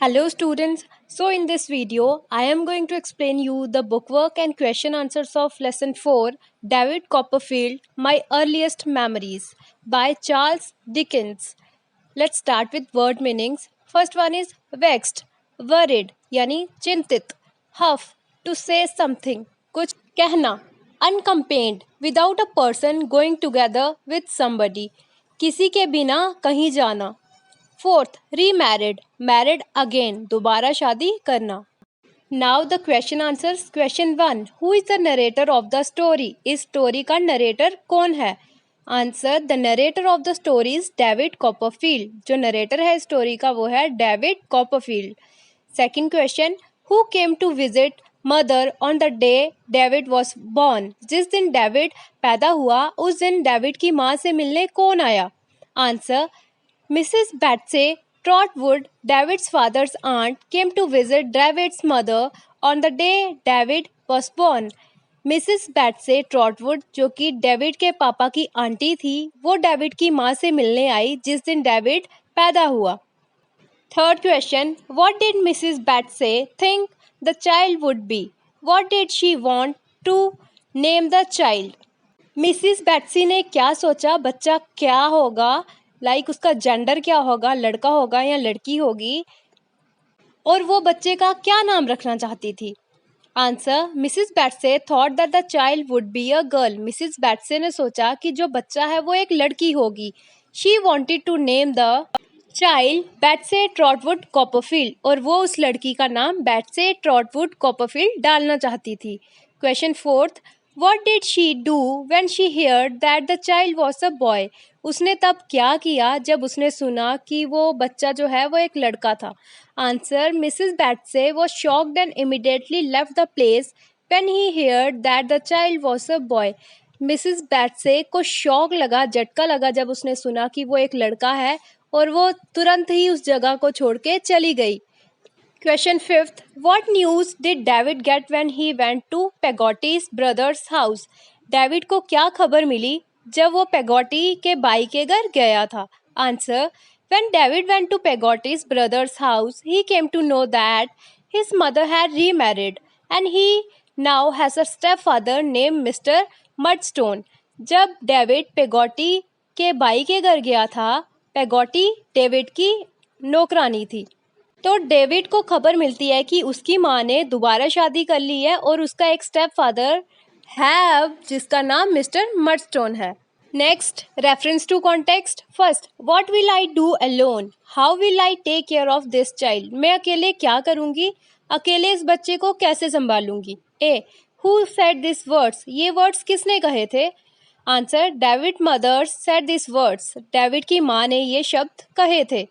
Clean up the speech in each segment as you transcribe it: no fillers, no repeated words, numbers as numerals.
Hello students. So in this video, I am going to explain you the bookwork and question answers of lesson 4, David Copperfield, My Earliest Memories by Charles Dickens. Let's start with word meanings. First one is vexed, worried यानी चिंतित, huff, to say something, कुछ कहना, unaccompanied, without a person going together with somebody, किसी के बिना कहीं जाना. Fourth remarried married again दोबारा शादी करना. Now the question answers. Question 1, who is the narrator of the story. इस स्टोरी का नरेटर कौन है? Answer, the narrator of the story is David Copperfield. जो नरेटर है स्टोरी का वो है David Copperfield. Second question, who came to visit mother on the day David was born. जिस दिन डेविड पैदा हुआ उस दिन डेविड की माँ से मिलने कौन आया? Answer, Mrs. Betsy Trotwood, David's father's aunt, came to visit David's mother on the day David was born. Mrs Betsey Trotwood जो कि डेविड के पापा की आंटी थी, वो डेविड की माँ से मिलने आई जिस दिन डेविड पैदा हुआ. Third question, what did Mrs Betsey think the child would be. What did she want to name the child. Mrs Betsey ने क्या सोचा बच्चा क्या होगा, उसका जेंडर क्या होगा, लड़का होगा या लड़की होगी, और वो बच्चे का क्या नाम रखना चाहती थी. Answer, Mrs Betsey thought that the child would be a girl. Mrs Betsey ने सोचा कि जो बच्चा है वो एक लड़की होगी. She wanted to name the child Betsey Trotwood Copperfield, और वो उस लड़की का नाम बैट्से ट्रॉटवुड कॉपरफील्ड डालना चाहती थी. Question fourth, What did she do when she heard that the child was a boy? उसने तब क्या किया जब उसने सुना कि वो बच्चा जो है वो एक लड़का था. Answer, Mrs Betsey was shocked and immediately left the place when he heard that the child was a boy. Mrs Betsey को शॉक लगा, झटका लगा जब उसने सुना कि वो एक लड़का है, और वो तुरंत ही उस जगह को छोड़ के चली गई. Question 5th, what news did David get when he went to Peggotty's brother's house? David को क्या खबर मिली जब वो पेगोटी के भाई के घर गया था? Answer, when David went to Peggotty's brother's house, he came to know that his mother had remarried and he now has a stepfather named Mr. Murdstone. जब डेविड पेगोटी के भाई के घर गया था, पेगोटी डेविड की नौकरानी थी, तो डेविड को खबर मिलती है कि उसकी माँ ने दोबारा शादी कर ली है और उसका एक स्टेप फादर है जिसका नाम मिस्टर मर्डस्टोन है. Next, reference to context. First, what will I do alone. How will I take care of this child. मैं अकेले क्या करूँगी, अकेले इस बच्चे को कैसे संभालूंगी. A, who said this words. ये वर्ड्स किसने कहे थे. Answer, David mother's said this words. David की माँ ने ये शब्द कहे थे.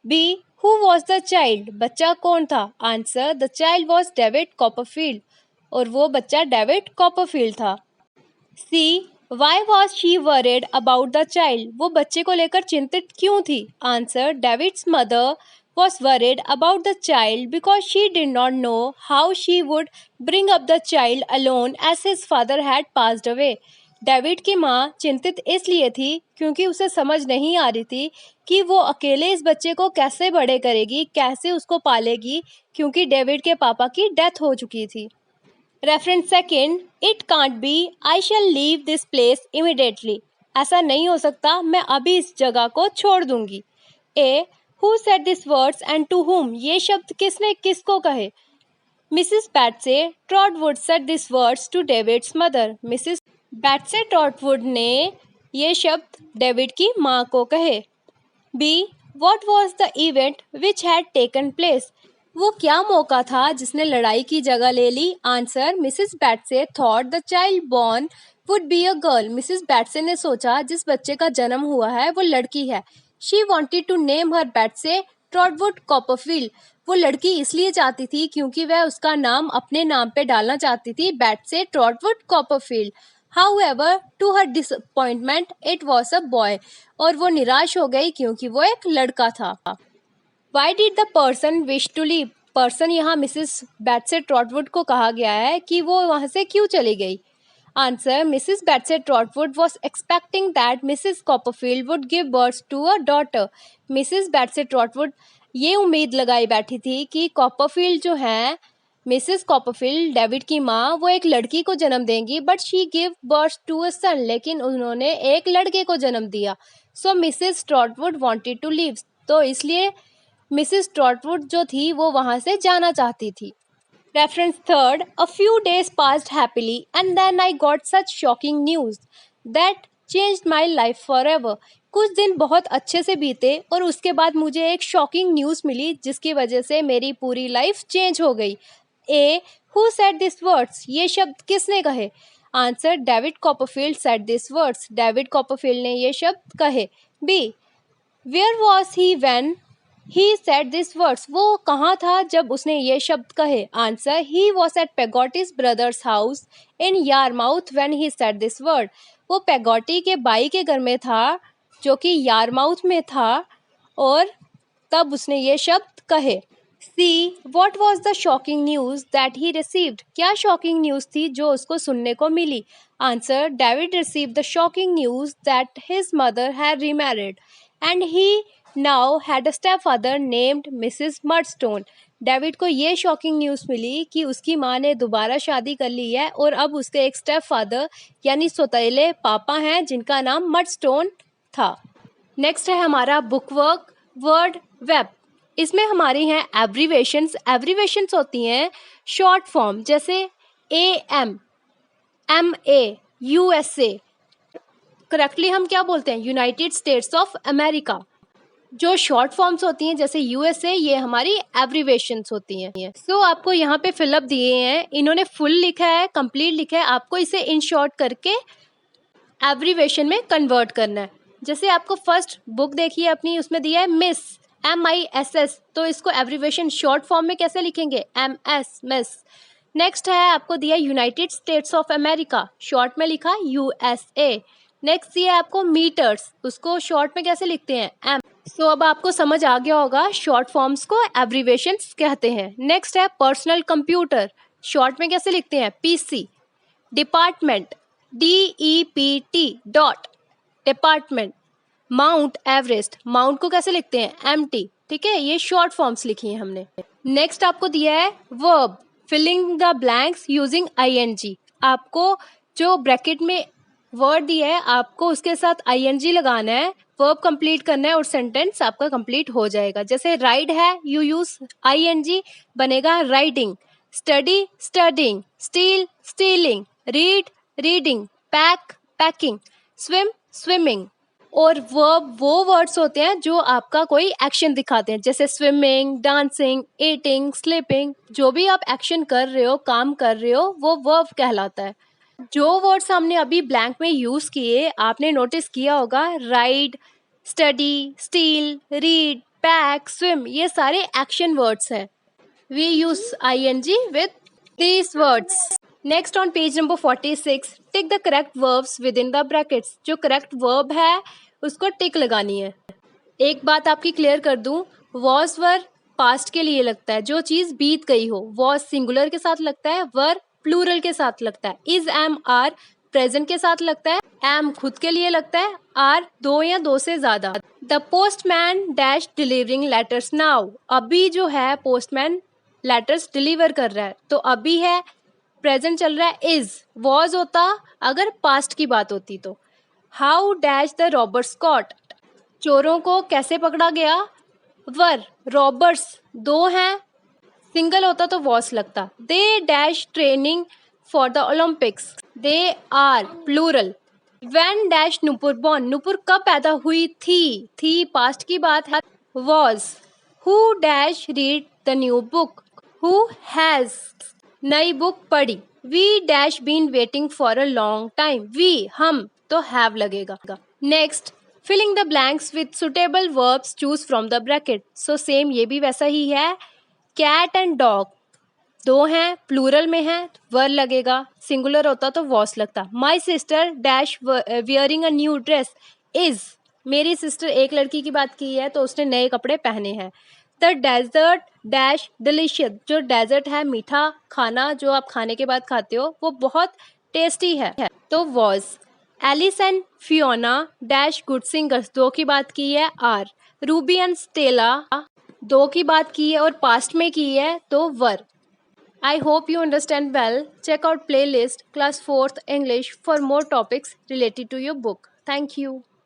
B, Who was the child? बच्चा कौन था. Answer, the child was David Copperfield, और वो बच्चा डेविड कॉपरफील्ड था. C, why was she worried about the child. वो बच्चे को लेकर चिंतित क्यों थी. Answer, David's mother was worried about the child because she did not know how she would bring up the child alone as his father had passed away. David की माँ चिंतित इसलिए थी क्योंकि उसे समझ नहीं आ रही थी कि वो अकेले इस बच्चे को कैसे बड़े करेगी, कैसे उसको पालेगी, क्योंकि डेविड के पापा की डेथ हो चुकी थी. Reference second, it can't be, I shall leave this place immediately. ऐसा नहीं हो सकता, मैं अभी इस जगह को छोड़ दूंगी. A, who said this words and to whom. ये शब्द किसने किसको कहे. Mrs Betsey Trotwood said this words to David's mother. Mrs Betsey Trotwood ने ये शब्द डेविड की माँ को कहे. B, what was the event which had taken place. वो क्या मौका था जिसने लड़ाई की जगह ले ली. Answer, Mrs Betsey thought the child born would be a girl. Mrs Betsey ने सोचा जिस बच्चे का जन्म हुआ है वो लड़की है. She wanted to name her Betsey Trotwood Copperfield. वो लड़की इसलिए चाहती थी क्योंकि वह उसका नाम अपने नाम पे डालना चाहती थी, बैट्से Trotwood Copperfield. However, to her disappointment, it was a boy. और वो निराश हो गई क्योंकि वो एक लड़का था. Why did the person wish to leave? Person यहाँ मिसिस बैट्से ट्रॉटवुड को कहा गया है कि वो वहाँ से क्यों चली गई. Answer, Mrs Betsey Trotwood was expecting that Mrs. Copperfield would give birth to a daughter. Mrs Betsey Trotwood ये उम्मीद लगाई बैठी थी कि कॉपरफील्ड जो है, मिसेस कॉपरफील्ड डेविड की माँ, वो एक लड़की को जन्म देंगी, but she give birth to a son, लेकिन उन्होंने एक लड़के को जन्म दिया। So Mrs Trotwood wanted to leave, तो इसलिए मिसेस ट्रॉटवुड जो थी वो वहाँ से जाना चाहती थी। Reference third, a few days passed happily and then I got such shocking news that changed my life forever. कुछ दिन बहुत अच्छे से बीते और उसके बाद मुझे एक शॉकिंग न्यूज़ मिली जिसकी वजह से मेरी पूरी लाइफ चेंज हो गई। A, who said this words, ये शब्द किसने कहे? Answer, David Copperfield said this words, David Copperfield ने ये शब्द कहे। B, where was he when he said this words, वो कहाँ था जब उसने ये शब्द कहे? Answer, he was at Peggotty's brother's house in Yarmouth when he said this word, वो पेगोटी के बाई के घर में था जो कि यारमाउथ में था और तब उसने ये शब्द कहे। C, what was the shocking news that he received, क्या शॉकिंग न्यूज़ थी जो उसको सुनने को मिली? Answer, David received the shocking news that his mother had remarried and he now had a stepfather named Mrs Murdstone. David को ये shocking news मिली कि उसकी माँ ने दोबारा शादी कर ली है और अब उसके एक स्टेप फादर यानी सौतेले पापा हैं जिनका नाम मर्डस्टोन था। नेक्स्ट है हमारा बुक वर्क वर्ड वेब। इसमें हमारी हैं एब्रीवेशंस। एब्रीवेशंस होती हैं शॉर्ट फॉर्म, जैसे AM, MA, USA। करेक्टली हम क्या बोलते हैं? United states of America. जो शॉर्ट फॉर्म्स होती हैं जैसे USA, ये हमारी एब्रीवेशंस होती हैं। सो आपको यहाँ पे फिलअप दिए हैं, इन्होंने फुल लिखा है, कंप्लीट लिखा है, आपको इसे इन शॉर्ट करके एब्रीवेशन में कन्वर्ट करना है। जैसे आपको फर्स्ट बुक देखिए अपनी, उसमें दिया है मिस, MISS, तो इसको एब्रीवेशन शॉर्ट फॉर्म में कैसे लिखेंगे? MS, miss. नेक्स्ट है आपको दिया United states of America, short में लिखा USA। नेक्स्ट दिया है आपको मीटर्स, उसको शॉर्ट में कैसे लिखते हैं? M। सो अब आपको समझ आ गया होगा शॉर्ट फॉर्म्स को एब्रीवेशंस कहते हैं। नेक्स्ट है पर्सनल कंप्यूटर, शॉर्ट में कैसे लिखते हैं? PC। Department, DEPT dot, department. Mount Everest, mount को कैसे लिखते हैं? MT। ठीक है, ये शॉर्ट फॉर्म्स लिखी हैं हमने। नेक्स्ट आपको दिया है verb, filling the blanks using ING। आपको जो ब्रैकेट में वर्ड दिया है आपको उसके साथ ING लगाना है, वर्ब कंप्लीट करना है और सेंटेंस आपका कंप्लीट हो जाएगा। जैसे राइड है, यू यूज ING, बनेगा riding. Study, studying. Steel, stealing. Read, reading. Pack, packing. Swim, swimming. और वर्ब वो वर्ड्स होते हैं जो आपका कोई एक्शन दिखाते हैं, जैसे स्विमिंग, डांसिंग, ईटिंग, स्लीपिंग। जो भी आप एक्शन कर रहे हो, काम कर रहे हो, वो वर्ब कहलाता है। जो वर्ड्स हमने अभी ब्लैंक में यूज़ किए, आपने नोटिस किया होगा, ride, study, steal, read, pack, swim, ये सारे एक्शन वर्ड्स हैं। We use ING with these words. Next on page number 46, tick the correct verbs within the brackets. जो करेक्ट वर्ब है उसको टिक लगानी है। एक बात आपकी क्लियर कर दूं, वॉज वर पास्ट के लिए लगता है, जो चीज़ बीत गई हो। वॉज सिंगुलर के साथ लगता है, वर प्लूरल के साथ लगता है। इज, एम, आर प्रेजेंट के साथ लगता है, एम खुद के लिए लगता है, आर दो या दो से ज़्यादा। The postman dash delivering letters now, अभी जो है पोस्टमैन लेटर्स डिलीवर कर रहा है, तो अभी है, प्रेजेंट चल रहा है, इज। वॉज होता अगर पास्ट की बात होती तो। How dash the robbers caught, चोरों को कैसे पकड़ा गया? वर, रॉबर्स दो हैं, सिंगल होता तो वॉस लगता। They dash training for the Olympics, they are plural. When dash Nupur born, Nupur कब पैदा हुई थी पास्ट की बात है, was. Who dash read the new book, who has नई बुक पढ़ी। We dash been waiting for a long time, we हम तो हैव लगेगा। Next, filling the blanks with suitable verbs choose from the bracket. So same ये भी वैसा ही है। Cat and dog दो हैं, प्लूरल में है, वर लगेगा, सिंगुलर होता तो वॉस लगता। My sister dash wearing a new dress, is, मेरी सिस्टर एक लड़की की बात की है तो उसने नए कपड़े पहने हैं। द डेजर्ट डैश डिलीशियस, जो डेजर्ट है मीठा खाना जो आप खाने के बाद खाते हो वो बहुत टेस्टी है, तो was. Alice and Fiona dash good singers, दो की बात की है, आर। रूबी एंड स्टेला दो की बात की है और पास्ट में की है तो वर। I hope you understand well. Check out playlist class 4th English for more topics related to your book. Thank you.